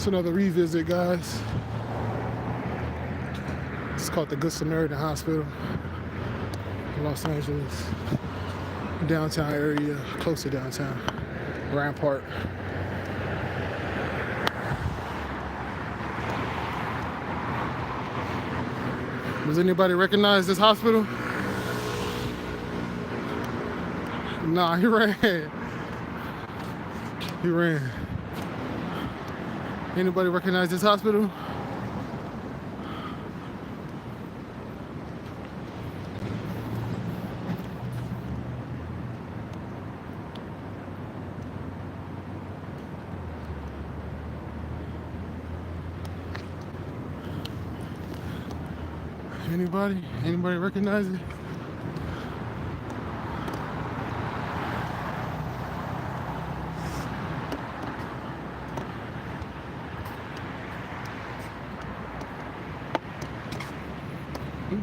another revisit, guys. It's called the Good Samaritan Hospital, Los Angeles, downtown area, close to downtown, Rampart. Does anybody recognize this hospital? Nah, he ran. He ran. Anybody recognize this hospital? Anybody? Anybody recognize it?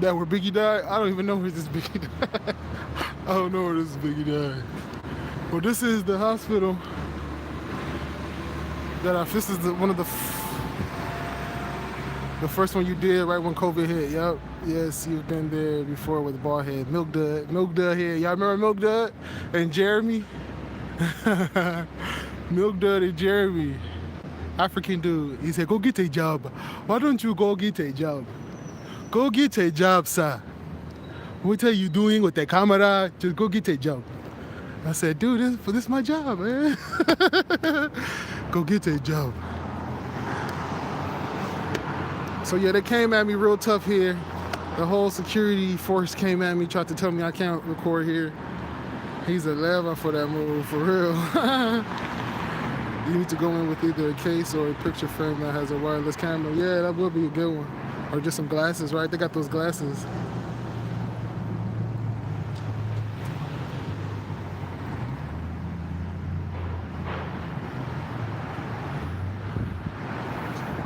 That where Biggie died? I don't even know where this Biggie died. I don't know where this Biggie died. Well, this is the hospital that this is one of the first one you did right when COVID hit. Yep. Yes, you've been there before with bald head. Milk Dud here. Y'all remember Milk Dud and Jeremy? Milk Dud and Jeremy. African dude. He said, go get a job. Why don't you go get a job? Go get a job, sir. What are you doing with the camera? Just go get a job. I said, dude, this is my job, man. Go get a job. So yeah, they came at me real tough here. The whole security force came at me, tried to tell me I can't record here. He's a lever for that move, for real. You need to go in with either a case or a picture frame that has a wireless camera. Yeah, that would be a good one. Or just some glasses, right? They got those glasses.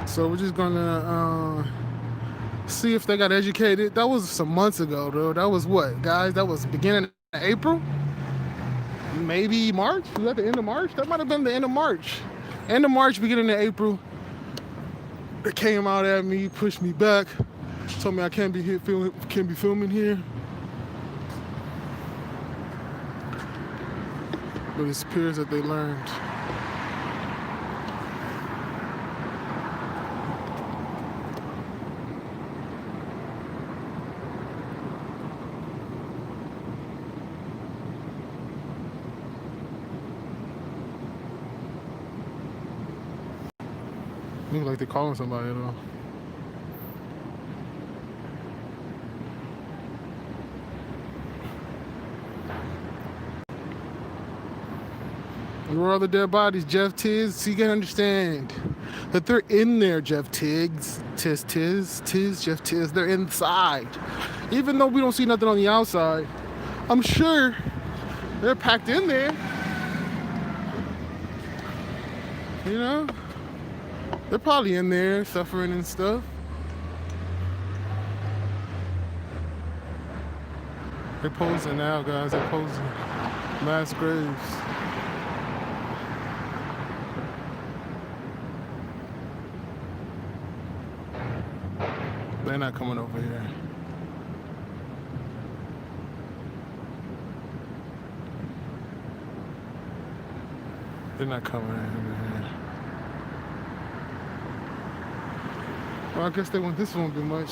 So we're just gonna see if they got educated. That was some months ago, though. That was what, guys? That was beginning of April? Maybe March? Was that the end of March? That might have been the end of March. End of March, beginning of April. They came out at me, pushed me back, told me I can't be here filming here. But it appears that they learned. Look like they're calling somebody though. Where are the dead bodies, Jeff Tiz? So you can understand that they're in there, Jeff Tiggs. Jeff Tiz. They're inside. Even though we don't see nothing on the outside, I'm sure they're packed in there. You know? They're probably in there suffering and stuff. They're posing now, guys. They're posing. Mass graves. They're not coming over here. They're not coming over here. Well, I guess this won't be much.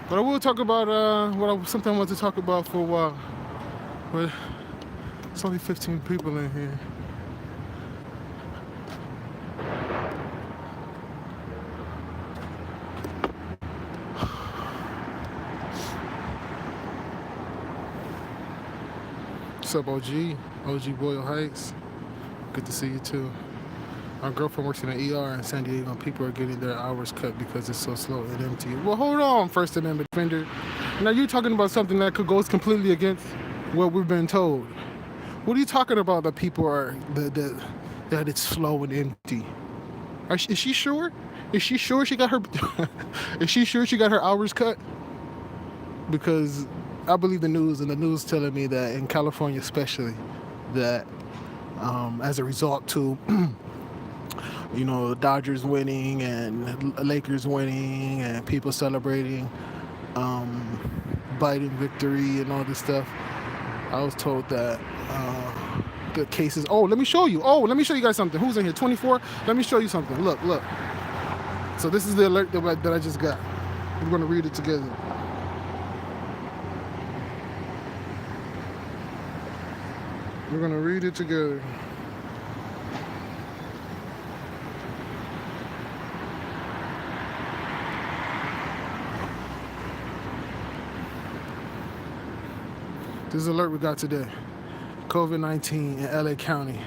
But I will talk about what I sometimes want to talk about for a while. But it's only 15 people in here. What's up, OG? OG Boyle Heights. Good to see you too. My girlfriend works in an ER in San Diego, and people are getting their hours cut because it's so slow and empty. Well, hold on, First Amendment defender. Now you're talking about something that goes completely against what we've been told. What are you talking about? That people are that it's slow and empty. Is she sure? Is she sure she got her? Is she sure she got her hours cut? Because I believe the news, and the news telling me that in California, especially, that as a result to You know, the Dodgers winning and Lakers winning and people celebrating Biden victory and all this stuff. I was told that the cases. Oh, let me show you. Oh, let me show you guys something. Who's in here? 24. Let me show you something. Look, look. So this is the alert that I just got. We're gonna read it together. We're gonna read it together. This is the alert we got today. COVID-19 in LA County.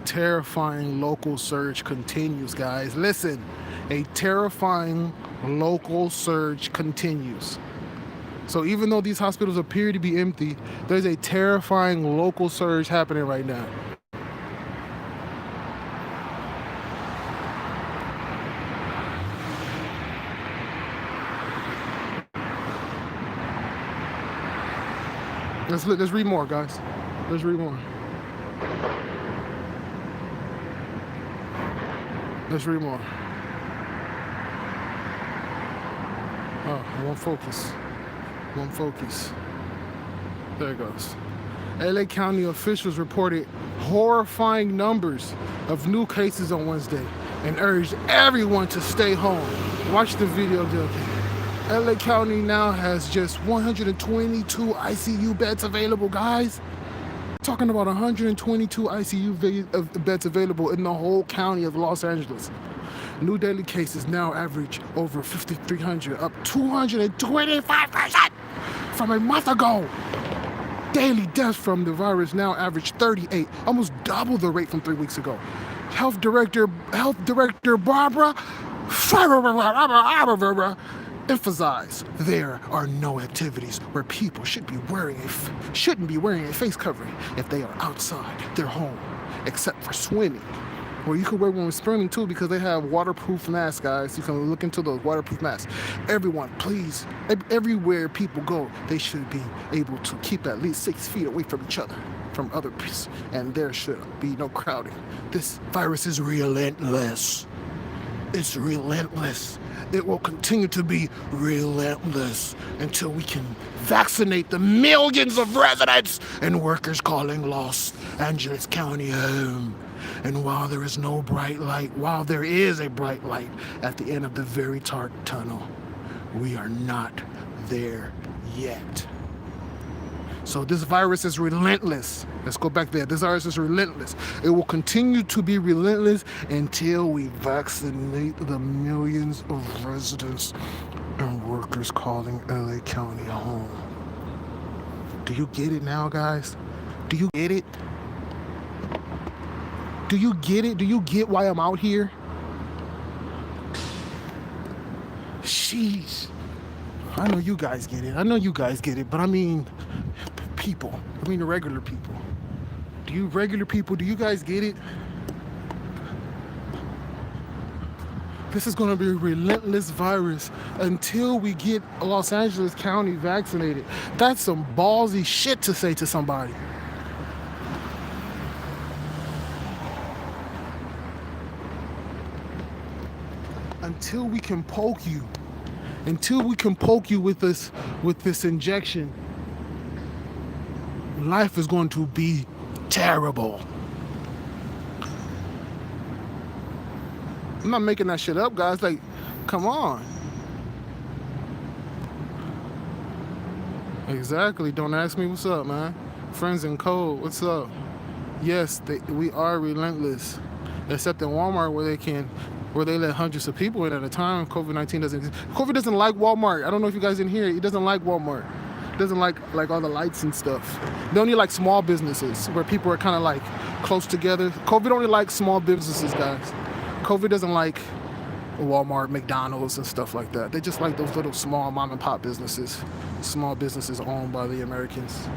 Terrifying local surge continues, guys. Listen, a terrifying local surge continues. So even though these hospitals appear to be empty, there's a terrifying local surge happening right now. Let's read more, guys. Let's read more. Let's read more. Oh, I won't focus. Won't focus. There it goes. LA County officials reported horrifying numbers of new cases on Wednesday and urged everyone to stay home. Watch the video, Joking. LA County now has just 122 ICU beds available, guys. Talking about 122 ICU beds available in the whole county of Los Angeles. New daily cases now average over 5,300, up 225% from a month ago. Daily deaths from the virus now average 38, almost double the rate from 3 weeks ago. Health Director Barbara emphasized there are no activities where people shouldn't be wearing a face covering if they are outside their home, except for swimming. Well, you can wear one with swimming too because they have waterproof masks, guys. You can look into those waterproof masks. Everyone, please, everywhere people go, they should be able to keep at least 6 feet away from each other, from other people, and there should be no crowding. This virus is relentless. It's relentless. It will continue to be relentless until we can vaccinate the millions of residents and workers calling Los Angeles County home. And while there is a bright light at the end of the very dark tunnel, we are not there yet. So this virus is relentless. Let's go back there. This virus is relentless. It will continue to be relentless until we vaccinate the millions of residents and workers calling LA County home. Do you get it now, guys? Do you get it? Do you get it? Do you get why I'm out here? Sheesh. I know you guys get it. But I mean, the regular people. Do you guys get it? This is going to be a relentless virus until we get Los Angeles County vaccinated. That's some ballsy shit to say to somebody. Until we can poke you with this injection, life is going to be terrible. I'm not making that shit up, guys. Like, come on. Exactly. Don't ask me what's up, man. Friends in code, what's up? Yes, we are relentless. Except in Walmart where they let hundreds of people in at a time. COVID-19 doesn't exist. COVID doesn't like Walmart. I don't know if you guys didn't hear it. It doesn't like Walmart. It doesn't like all the lights and stuff. They only like small businesses where people are kind of like close together. COVID only likes small businesses, guys. COVID doesn't like Walmart, McDonald's, and stuff like that. They just like those little small mom and pop businesses. Small businesses owned by the Americans.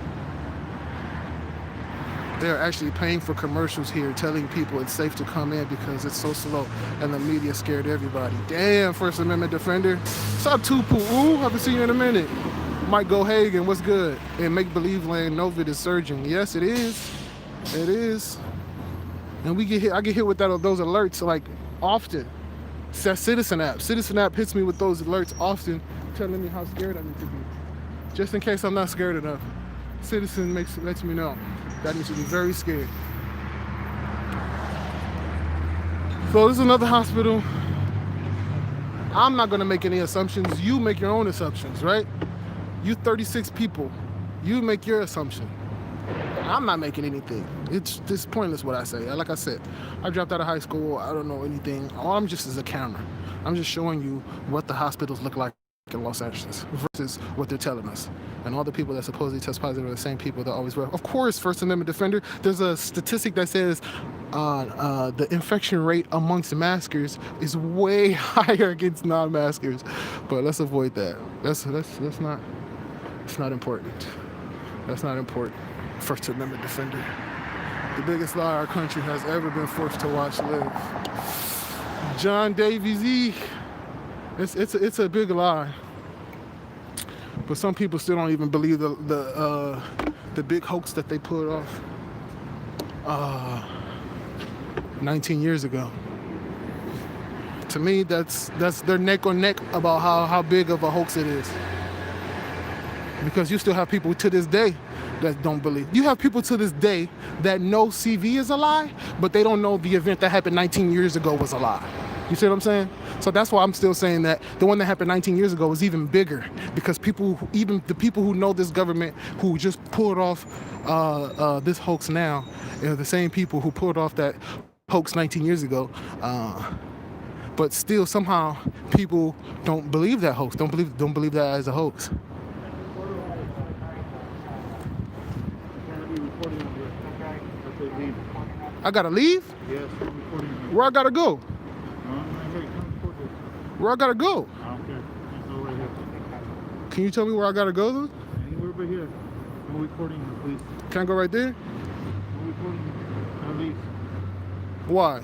They're actually paying for commercials here telling people it's safe to come in because it's so slow and the media scared everybody. Damn, First Amendment defender. What's up, Tupu? Ooh, haven't seen you in a minute. Mike Gohagan, what's good? In make-believe land, Novid is surging. Yes, it is. It is. And we get hit. I get hit with those alerts like often. It's that Citizen app. Citizen app hits me with those alerts often, telling me how scared I need to be. Just in case I'm not scared enough. Citizen lets me know that I need to be very scared. So this is another hospital. I'm not gonna make any assumptions. You make your own assumptions, right? You 36 people. You make your assumption. I'm not making anything. It's pointless what I say. Like I said, I dropped out of high school. I don't know anything. All I'm just is a camera. I'm just showing you what the hospitals look like in Los Angeles versus what they're telling us. And all the people that supposedly test positive are the same people that always wear. Of course, First Amendment defender, there's a statistic that says the infection rate amongst maskers is way higher against non-maskers. But let's avoid that. That's not, it's not important. That's not important. First Amendment defender. The biggest lie our country has ever been forced to watch live. John Davies E. It's a big lie. But some people still don't even believe the big hoax that they put off 19 years ago. To me, that's they're neck on neck about how big of a hoax it is. Because you still have people to this day that don't believe. You have people to this day that know CV is a lie, but they don't know the event that happened 19 years ago was a lie. You see what I'm saying? So that's why I'm still saying that the one that happened 19 years ago is even bigger, because even the people who know this government, who just pulled off this hoax now, are the same people who pulled off that hoax 19 years ago. But still, somehow, people don't believe that hoax. Don't believe that as a hoax. I gotta leave? Yes, I'm recording. Where I gotta go? Where I gotta go? I don't care. Just go right here. Can you tell me where I gotta go? Though? Anywhere but here. I'm recording you, please. Can I go right there? I'm recording you. At least. Why?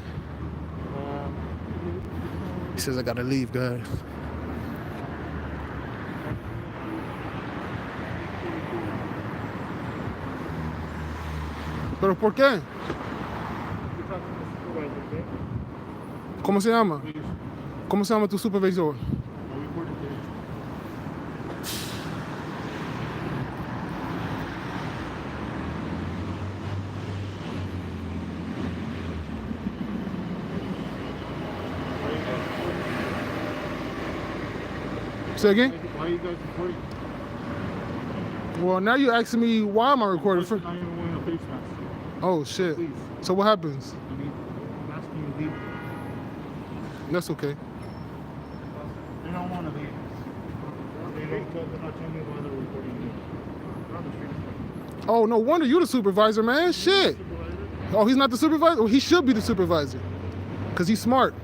He says I gotta leave, guys. ¿Pero por qué? ¿Cómo se llama? ¿Cómo se llama tu supervisor? Say again? Why are you guys recording? Well, now you're asking me why am I recording? I'm not even wearing a face mask. Oh, shit. Please. So what happens? I mean, I'm asking you to leave. That's okay. They don't want to leave. They're not telling me why they're recording you. They're on the street. Oh, no wonder you're the supervisor, man. Shit. Oh, he's not the supervisor? Well, he should be the supervisor. Because he's smart.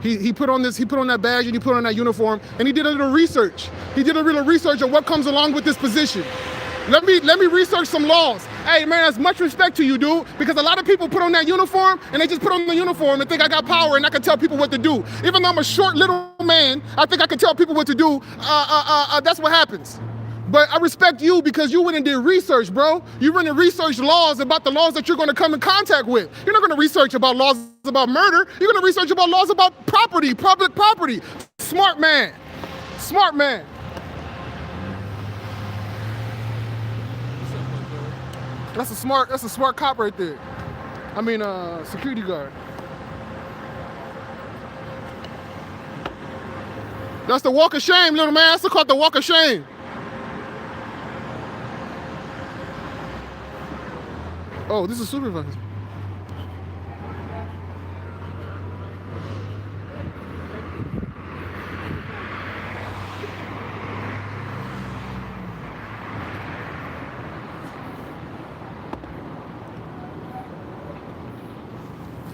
He put on that badge and he put on that uniform and he did a little research. He did a little research of what comes along with this position. Let me research some laws. Hey man, that's much respect to you, dude, because a lot of people put on that uniform and they just put on the uniform and think I got power and I can tell people what to do. Even though I'm a short little man, I think I can tell people what to do. That's what happens. But I respect you because you went and did research, bro. You went and researched laws about the laws that you're going to come in contact with. You're not going to research about laws about murder. You're going to research about laws about property, public property. Smart man. Smart man. That's a smart cop right there. I mean, security guard. That's the walk of shame, little man. That's called the walk of shame. Oh, this is supervisor.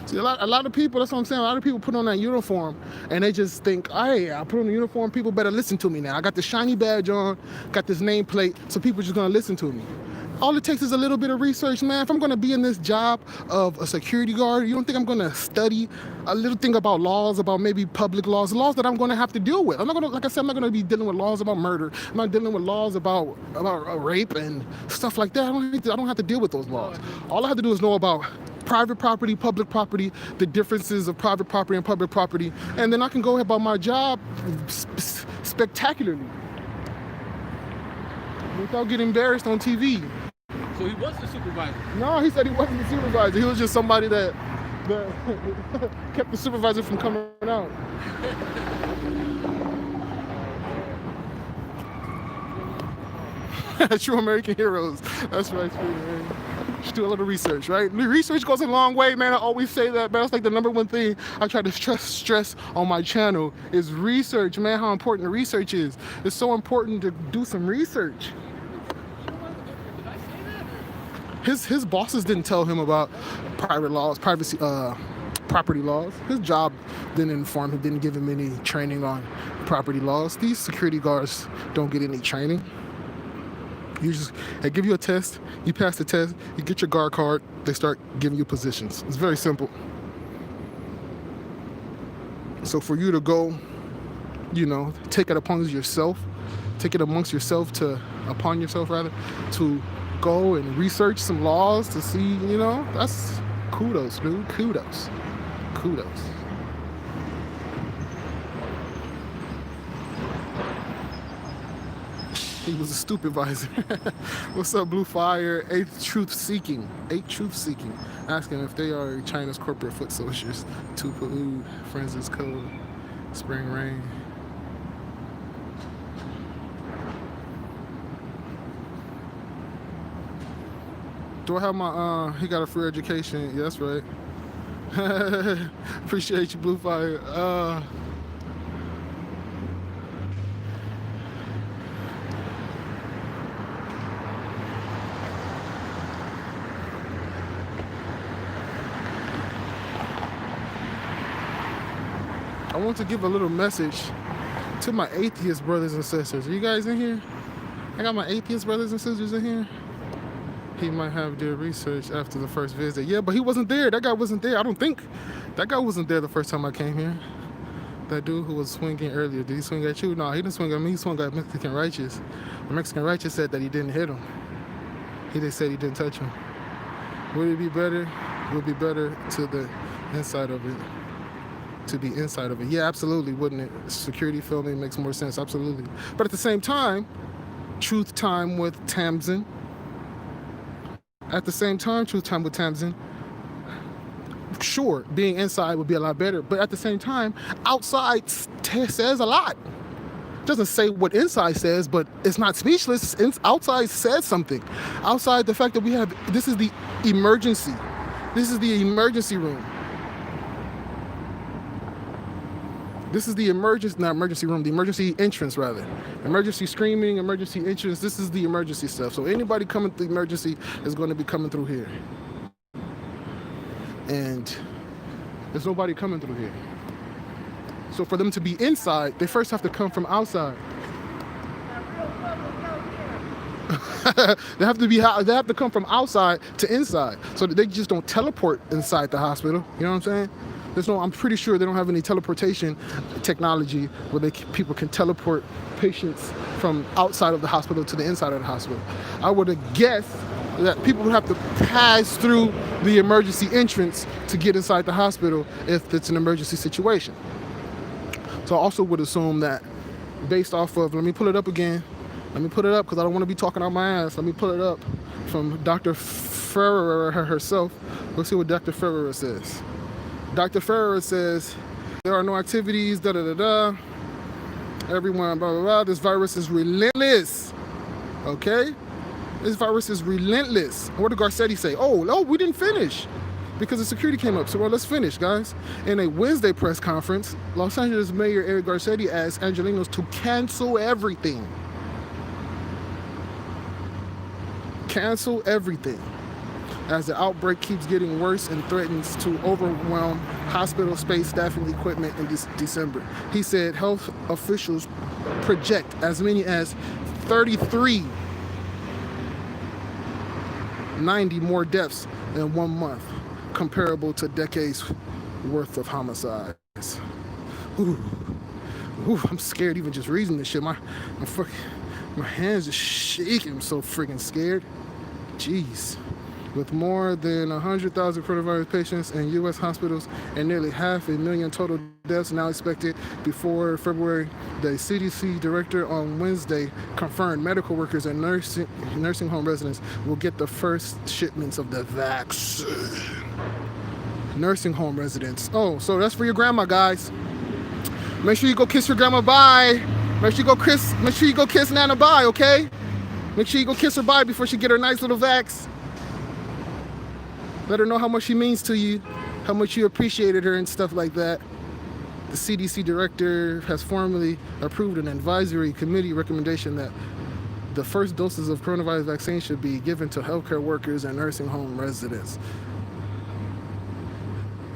See, a lot of people, that's what I'm saying, a lot of people put on that uniform and they just think, hey, I put on the uniform, people better listen to me now. I got this shiny badge on, got this nameplate, so people just gonna listen to me. All it takes is a little bit of research, man. If I'm gonna be in this job of a security guard, you don't think I'm gonna study a little thing about laws, about maybe public laws that I'm gonna have to deal with. I'm not gonna, like I said, I'm not gonna be dealing with laws about murder. I'm not dealing with laws about rape and stuff like that. I don't have to deal with those laws. All I have to do is know about private property, public property, the differences of private property and public property, and then I can go about my job spectacularly without getting embarrassed on TV. So he was the supervisor. No, he said he wasn't the supervisor. He was just somebody that kept the supervisor from coming out. True American heroes. That's right, man. Just do a little research, right? Research goes a long way, man. I always say that, man. That's like the #1 thing I try to stress on my channel is research, man. How important research is. It's so important to do some research. His bosses didn't tell him about private laws, privacy, property laws. His job didn't inform him, didn't give him any training on property laws. These security guards don't get any training. You just, they give you a test, you pass the test, you get your guard card, they start giving you positions. It's very simple. So for you to go, you know, take it upon yourself, upon yourself to go and research some laws to see, you know, that's kudos, dude, kudos. He was a supervisor. What's up, Blue Fire? 8th Truth Seeking. Asking if they are China's corporate foot soldiers. Tupalu, Friends' Code, Spring Rain. Do I have my, he got a free education? Yeah, that's right. Appreciate you, Blue Fire. I want to give a little message to my atheist brothers and sisters. Are you guys in here? I got my atheist brothers and sisters in here. He might have their research after the first visit. Yeah, but he wasn't there. That guy wasn't there. I don't think. That guy wasn't there the first time I came here. That dude who was swinging earlier, did he swing at you? No, he didn't swing at me. He swung at Mexican Righteous. The Mexican Righteous said that he didn't hit him. He just said he didn't touch him. Would it be better? It would be better to the inside of it. To be inside of it. Yeah, absolutely, wouldn't it? Security filming makes more sense, absolutely. But at the same time, truth time with Tamsin. Sure, being inside would be a lot better, but at the same time, outside says a lot. Doesn't say what inside says, but it's not speechless. Outside says something. Outside, the fact that we have, this is the emergency. This is the emergency room. This is the the emergency entrance rather. Emergency screaming, emergency entrance, this is the emergency stuff. So anybody coming through emergency is going to be coming through here. And there's nobody coming through here. So for them to be inside, they first have to come from outside. They have to come from outside to inside. So that they just don't teleport inside the hospital. You know what I'm saying? I'm pretty sure they don't have any teleportation technology where people can teleport patients from outside of the hospital to the inside of the hospital. I would have guessed that people would have to pass through the emergency entrance to get inside the hospital if it's an emergency situation. So I also would assume that based off of, let me pull it up again. Let me put it up because I don't want to be talking out my ass. Let me pull it up from Dr. Ferrer herself. Let's see what Dr. Ferrer says. Dr. Ferrer says, there are no activities, everyone, blah, blah, blah. This virus is relentless, okay? This virus is relentless. What did Garcetti say? Oh, we didn't finish because the security came up. So, well, let's finish, guys. In a Wednesday press conference, Los Angeles Mayor Eric Garcetti asked Angelenos to cancel everything. Cancel everything. As the outbreak keeps getting worse and threatens to overwhelm hospital space, staffing, equipment in December. He said health officials project as many as 90 more deaths in 1 month, comparable to decades worth of homicides. Ooh, I'm scared even just reading this shit. My hands are shaking. I'm so freaking scared. Jeez. With more than 100,000 coronavirus patients in U.S. hospitals and nearly 500,000 total deaths now expected before February, the CDC director on Wednesday confirmed medical workers and nursing home residents will get the first shipments of the vaccine. Nursing home residents. Oh, so that's for your grandma, guys. Make sure you go kiss your grandma bye. Make sure you go kiss Nana bye, okay? Make sure you go kiss her bye before she get her nice little vax. Let her know how much she means to you, how much you appreciated her and stuff like that. The CDC director has formally approved an advisory committee recommendation that the first doses of coronavirus vaccine should be given to healthcare workers and nursing home residents.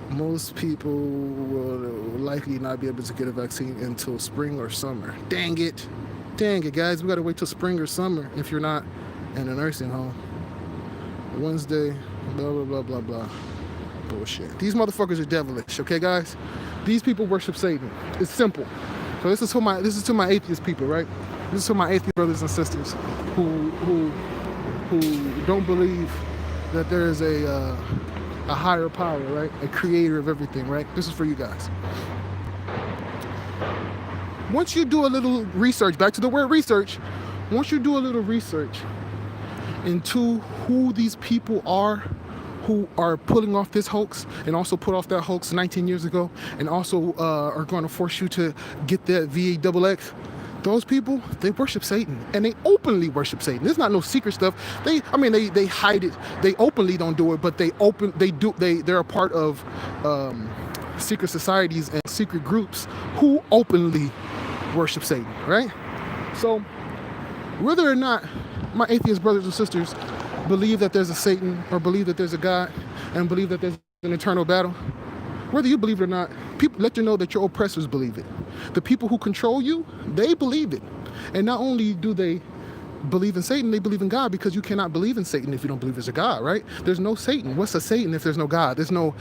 Most people will likely not be able to get a vaccine until spring or summer. Dang it, guys. We gotta wait till spring or summer if you're not in a nursing home. Wednesday, blah, blah, blah, blah, blah. Bullshit. These motherfuckers are devilish, okay, guys? These people worship Satan. It's simple. So this is to my atheist people, right? This is to my atheist brothers and sisters who don't believe that there is a higher power, right? A creator of everything, right? This is for you guys. Once you do a little research, back to the word research, once you do a little research into who these people are who are pulling off this hoax and also put off that hoax 19 years ago and also are going to force you to get that VAXX, those people, they worship Satan, and they openly worship Satan. There's not no secret stuff. They hide it. They openly don't do it, but they're a part of secret societies and secret groups who openly worship Satan, right? So whether or not my atheist brothers and sisters believe that there's a Satan or believe that there's a God and believe that there's an eternal battle, whether you believe it or not, people let you know that your oppressors believe it. The people who control you, they believe it. And not only do they believe in Satan, they believe in God, because you cannot believe in Satan if you don't believe there's a God, right? There's no Satan. What's a Satan if there's no God? There's no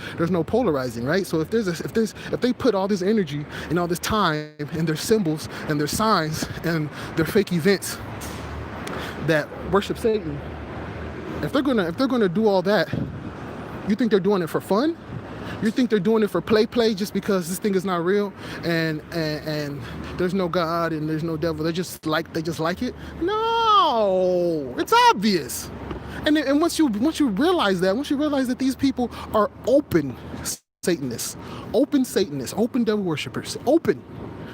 polarizing, right? So if they put all this energy and all this time and their symbols and their signs and their fake events that worship Satan, if they're gonna do all that, you think they're doing it for fun? You think they're doing it for play just because this thing is not real and there's no God and there's no devil? They just like it? No, it's obvious. And once you realize that these people are open Satanists, open devil worshippers, open.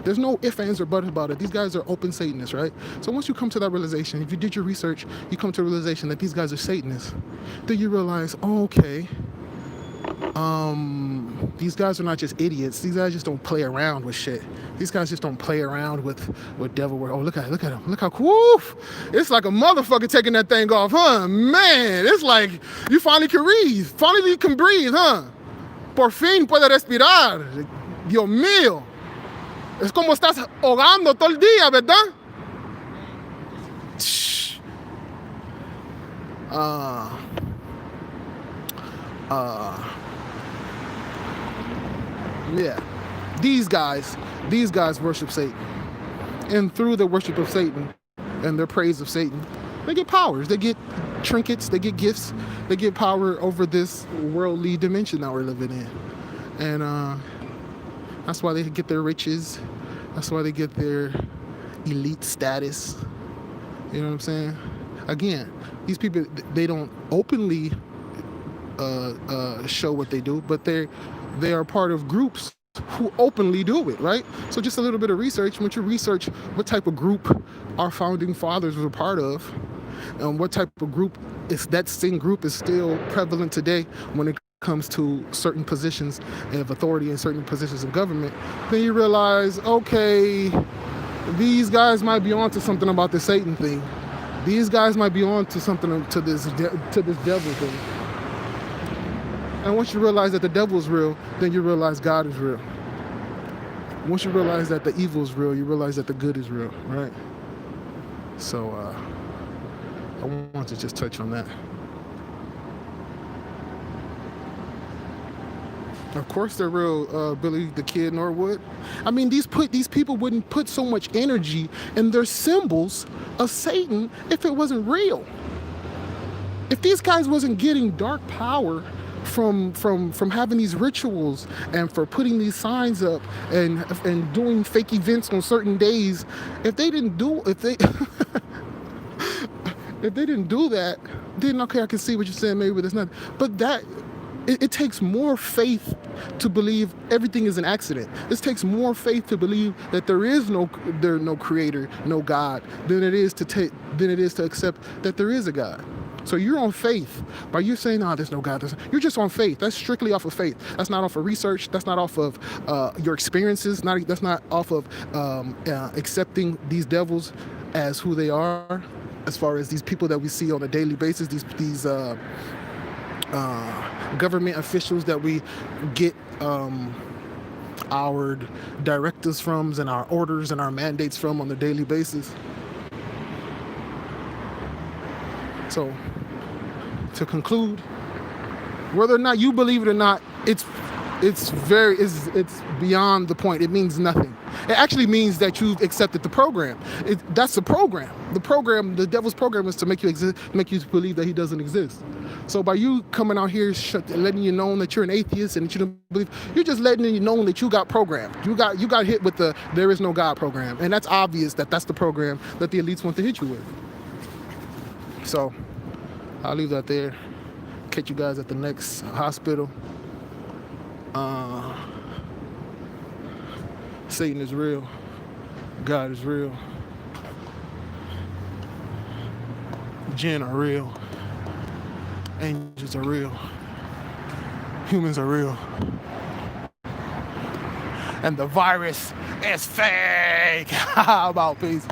There's no ifs, ands, or buts about it. These guys are open Satanists, right? So once you come to that realization, if you did your research, you come to a realization that these guys are Satanists, then you realize, okay, these guys are not just idiots. These guys just don't play around with shit. These guys just don't play around with devil work. Oh, look at him. Look how cool. It's like a motherfucker taking that thing off, huh? Man, it's like you finally can breathe. Finally you can breathe, huh? Por fin puede respirar. Dios mío. Es como estás ahogando todo el día, ¿verdad? Yeah. These guys worship Satan. And through the worship of Satan and their praise of Satan, they get powers, they get trinkets, they get gifts, they get power over this worldly dimension that we're living in. And that's why they get their riches. That's why they get their elite status. You know what I'm saying? Again, these people, they don't openly show what they do, but they are part of groups who openly do it, right? So just a little bit of research. Once you research what type of group our founding fathers were part of, and what type of group that same group is still prevalent today when it comes to certain positions of authority and certain positions of government, then you realize, okay, these guys might be onto something about the Satan thing. These guys might be onto something to this devil thing. And once you realize that the devil is real, then you realize God is real. Once you realize that the evil is real, you realize that the good is real, right? So I want to just touch on that. Of course they're real, Billy the Kid Norwood. I mean, these people wouldn't put so much energy in their symbols of Satan if it wasn't real. If these guys wasn't getting dark power from having these rituals and for putting these signs up and doing fake events on certain days, if they didn't do if they didn't do that, then okay, I can see what you're saying. Maybe there's not, but it takes more faith to believe everything is an accident. It takes more faith to believe that there is no creator, no God, than it is to accept that there is a God. So you're on faith. By you saying, "Oh, there's no God," you're just on faith. That's strictly off of faith. That's not off of research. That's not off of your experiences. That's not off of accepting these devils as who they are. As far as these people that we see on a daily basis, these government officials that we get our directives from and our orders and our mandates from on a daily basis. So, to conclude, whether or not you believe it or not, it's beyond the point. It means nothing. It actually means that you've accepted the program. That's the program. The devil's program is to make you believe that he doesn't exist. So by you coming out here letting you know that you're an atheist and that you don't believe, you're just letting you know that you got programmed. You got hit with the "there is no God" program, and that's obvious that that's the program that the elites want to hit you with. So I'll leave that there. Catch you guys at the next hospital. Satan is real. God is real. Jinn are real. Angels are real. Humans are real. And the virus is fake. How about peace?